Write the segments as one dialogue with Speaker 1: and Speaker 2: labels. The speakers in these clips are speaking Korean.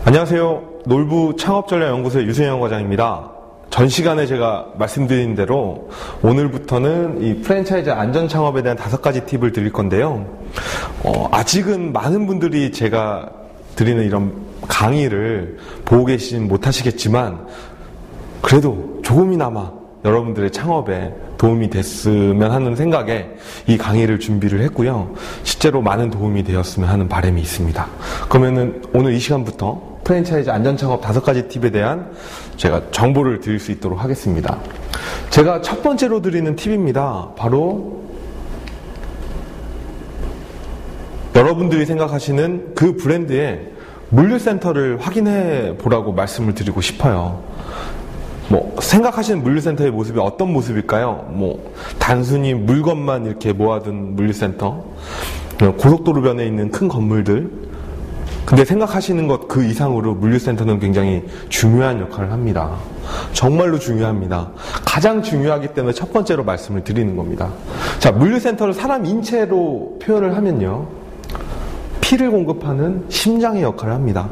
Speaker 1: 안녕하세요. 놀부 창업전략연구소의 유승현 과장입니다. 전 시간에 제가 말씀드린 대로 오늘부터는 이 프랜차이즈 안전창업에 대한 5가지 팁을 드릴 건데요. 아직은 많은 분들이 제가 드리는 이런 강의를 보고 계시진 못하시겠지만 그래도 조금이나마 여러분들의 창업에 도움이 됐으면 하는 생각에 이 강의를 준비를 했고요. 실제로 많은 도움이 되었으면 하는 바람이 있습니다. 그러면은 오늘 이 시간부터 프랜차이즈 안전창업 5가지 팁에 대한 제가 정보를 드릴 수 있도록 하겠습니다. 제가 첫 번째로 드리는 팁입니다. 바로 여러분들이 생각하시는 그 브랜드의 물류센터를 확인해 보라고 말씀을 드리고 싶어요. 생각하시는 물류센터의 모습이 어떤 모습일까요? 단순히 물건만 이렇게 모아둔 물류센터, 고속도로변에 있는 큰 건물들. 근데 생각하시는 것 그 이상으로 물류센터는 굉장히 중요한 역할을 합니다. 정말로 중요합니다. 가장 중요하기 때문에 첫 번째로 말씀을 드리는 겁니다. 자, 물류센터를 사람 인체로 표현을 하면요, 피를 공급하는 심장의 역할을 합니다.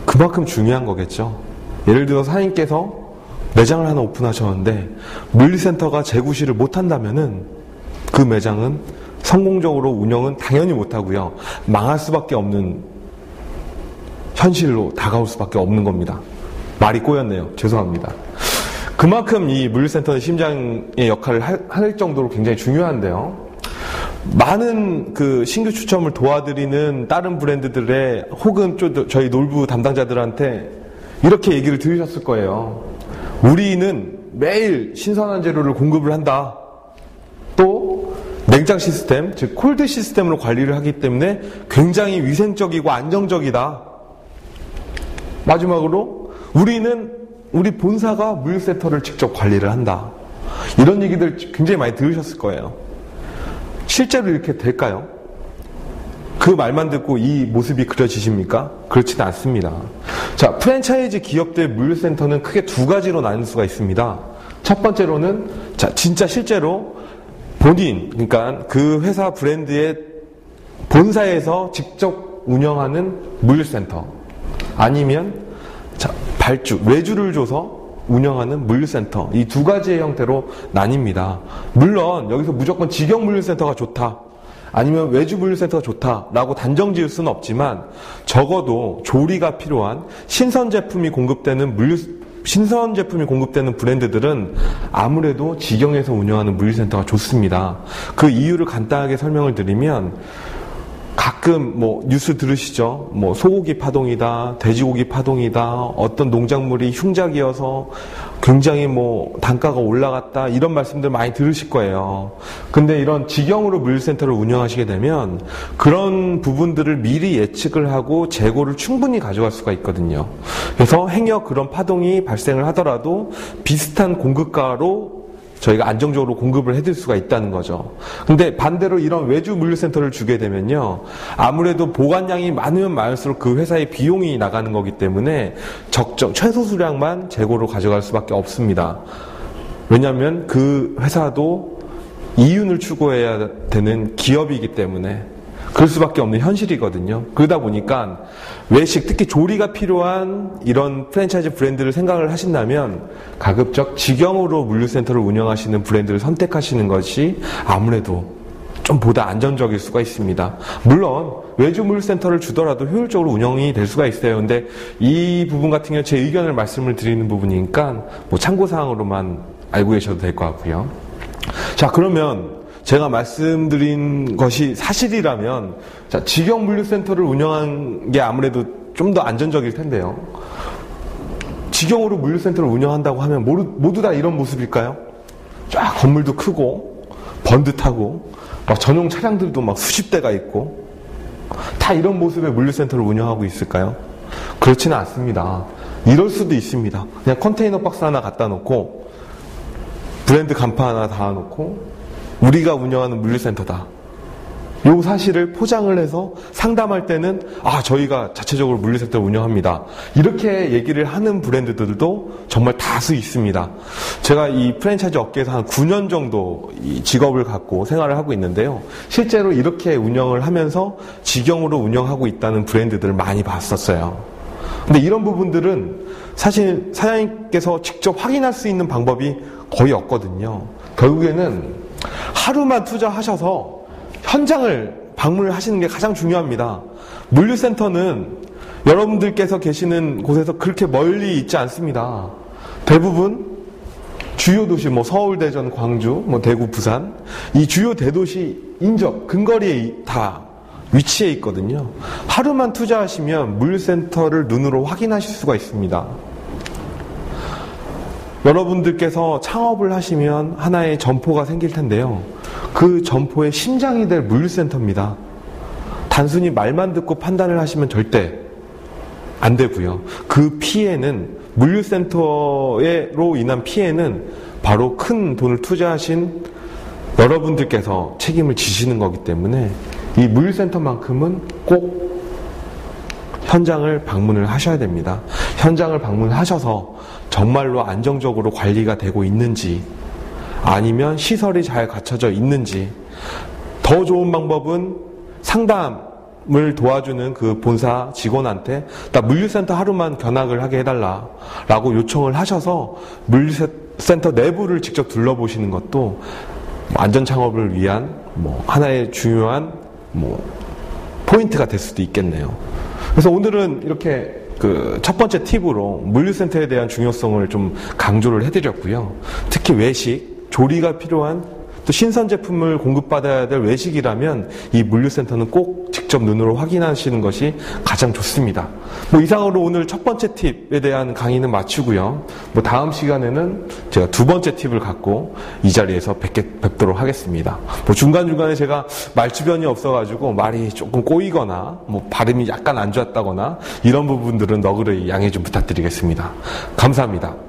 Speaker 1: 그만큼 중요한 거겠죠. 예를 들어 사장님께서 매장을 하나 오픈하셨는데 물류센터가 재구시를 못한다면은 그 매장은 성공적으로 운영은 당연히 못하고요, 망할 수밖에 없는 현실로 다가올 수밖에 없는 겁니다. 말이 꼬였네요. 죄송합니다. 그만큼 이 물류센터는 심장의 역할을 할 정도로 굉장히 중요한데요. 많은 그 신규 추첨을 도와드리는 다른 브랜드들의 혹은 저희 놀부 담당자들한테 이렇게 얘기를 들으셨을 거예요. 우리는 매일 신선한 재료를 공급을 한다. 또 냉장 시스템, 즉 콜드 시스템으로 관리를 하기 때문에 굉장히 위생적이고 안정적이다. 마지막으로 우리 본사가 물류센터를 직접 관리를 한다. 이런 얘기들 굉장히 많이 들으셨을 거예요. 실제로 이렇게 될까요? 그 말만 듣고 이 모습이 그려지십니까? 그렇지는 않습니다. 자, 프랜차이즈 기업들의 물류센터는 크게 2가지로 나눌 수가 있습니다. 첫 번째로는 진짜 실제로 본인, 그러니까 그 회사 브랜드의 본사에서 직접 운영하는 물류센터, 아니면 외주를 줘서 운영하는 물류센터, 이 2가지의 형태로 나뉩니다. 물론 여기서 무조건 직영 물류센터가 좋다, 아니면 외주 물류센터가 좋다라고 단정 지을 수는 없지만 적어도 조리가 필요한 신선 제품이 공급되는 브랜드들은 아무래도 직영에서 운영하는 물류센터가 좋습니다. 그 이유를 간단하게 설명을 드리면, 가끔 뉴스 들으시죠? 소고기 파동이다, 돼지고기 파동이다, 어떤 농작물이 흉작이어서 굉장히 단가가 올라갔다, 이런 말씀들 많이 들으실 거예요. 근데 이런 직영으로 물류센터를 운영하시게 되면 그런 부분들을 미리 예측을 하고 재고를 충분히 가져갈 수가 있거든요. 그래서 행여 그런 파동이 발생을 하더라도 비슷한 공급가로 저희가 안정적으로 공급을 해드릴 수가 있다는 거죠. 근데 반대로 이런 외주 물류센터를 주게 되면요, 아무래도 보관량이 많으면 많을수록 그 회사의 비용이 나가는 거기 때문에 최소 수량만 재고로 가져갈 수밖에 없습니다. 왜냐하면 그 회사도 이윤을 추구해야 되는 기업이기 때문에 그럴 수밖에 없는 현실이거든요. 그러다 보니까 외식, 특히 조리가 필요한 이런 프랜차이즈 브랜드를 생각을 하신다면 가급적 직영으로 물류센터를 운영하시는 브랜드를 선택하시는 것이 아무래도 좀 보다 안전적일 수가 있습니다. 물론 외주 물류센터를 주더라도 효율적으로 운영이 될 수가 있어요. 근데 이 부분 같은 경우는 제 의견을 말씀을 드리는 부분이니까 참고사항으로만 알고 계셔도 될 것 같고요. 자, 그러면 제가 말씀드린 것이 사실이라면, 직영 물류센터를 운영한 게 아무래도 좀 더 안전적일 텐데요. 직영으로 물류센터를 운영한다고 하면 모두 다 이런 모습일까요? 쫙 건물도 크고 번듯하고 전용 차량들도 수십 대가 있고 다 이런 모습의 물류센터를 운영하고 있을까요? 그렇지는 않습니다. 이럴 수도 있습니다. 그냥 컨테이너 박스 하나 갖다 놓고 브랜드 간판 하나 달아놓고 우리가 운영하는 물류센터다, 요 사실을 포장을 해서 상담할 때는 저희가 자체적으로 물류센터를 운영합니다, 이렇게 얘기를 하는 브랜드들도 정말 다수 있습니다. 제가 이 프랜차이즈 업계에서 한 9년 정도 이 직업을 갖고 생활을 하고 있는데요, 실제로 이렇게 운영을 하면서 직영으로 운영하고 있다는 브랜드들을 많이 봤었어요. 근데 이런 부분들은 사실 사장님께서 직접 확인할 수 있는 방법이 거의 없거든요. 결국에는 하루만 투자하셔서 현장을 방문을 하시는 게 가장 중요합니다. 물류센터는 여러분들께서 계시는 곳에서 그렇게 멀리 있지 않습니다. 대부분 주요 도시, 서울, 대전, 광주, 대구, 부산, 이 주요 대도시 인접, 근거리에 다 위치해 있거든요. 하루만 투자하시면 물류센터를 눈으로 확인하실 수가 있습니다. 여러분들께서 창업을 하시면 하나의 점포가 생길 텐데요. 그 점포의 심장이 될 물류센터입니다. 단순히 말만 듣고 판단을 하시면 절대 안 되고요. 그 피해는, 물류센터로 인한 피해는 바로 큰 돈을 투자하신 여러분들께서 책임을 지시는 거기 때문에 이 물류센터만큼은 꼭 현장을 방문을 하셔야 됩니다. 현장을 방문하셔서 정말로 안정적으로 관리가 되고 있는지, 아니면 시설이 잘 갖춰져 있는지, 더 좋은 방법은 상담을 도와주는 그 본사 직원한테 나 물류센터 하루만 견학을 하게 해달라라고 요청을 하셔서 물류센터 내부를 직접 둘러보시는 것도 안전 창업을 위한 하나의 중요한 포인트가 될 수도 있겠네요. 그래서 오늘은 이렇게 첫 번째 팁으로 물류센터에 대한 중요성을 좀 강조를 해드렸고요. 특히 외식, 조리가 필요한 또 신선 제품을 공급받아야 될 외식이라면 이 물류센터는 꼭 직접 눈으로 확인하시는 것이 가장 좋습니다. 이상으로 오늘 첫 번째 팁에 대한 강의는 마치고요. 다음 시간에는 제가 두 번째 팁을 갖고 이 자리에서 뵙도록 하겠습니다. 중간중간에 제가 말주변이 없어가지고 말이 조금 꼬이거나 발음이 약간 안 좋았다거나 이런 부분들은 너그러이 양해 좀 부탁드리겠습니다. 감사합니다.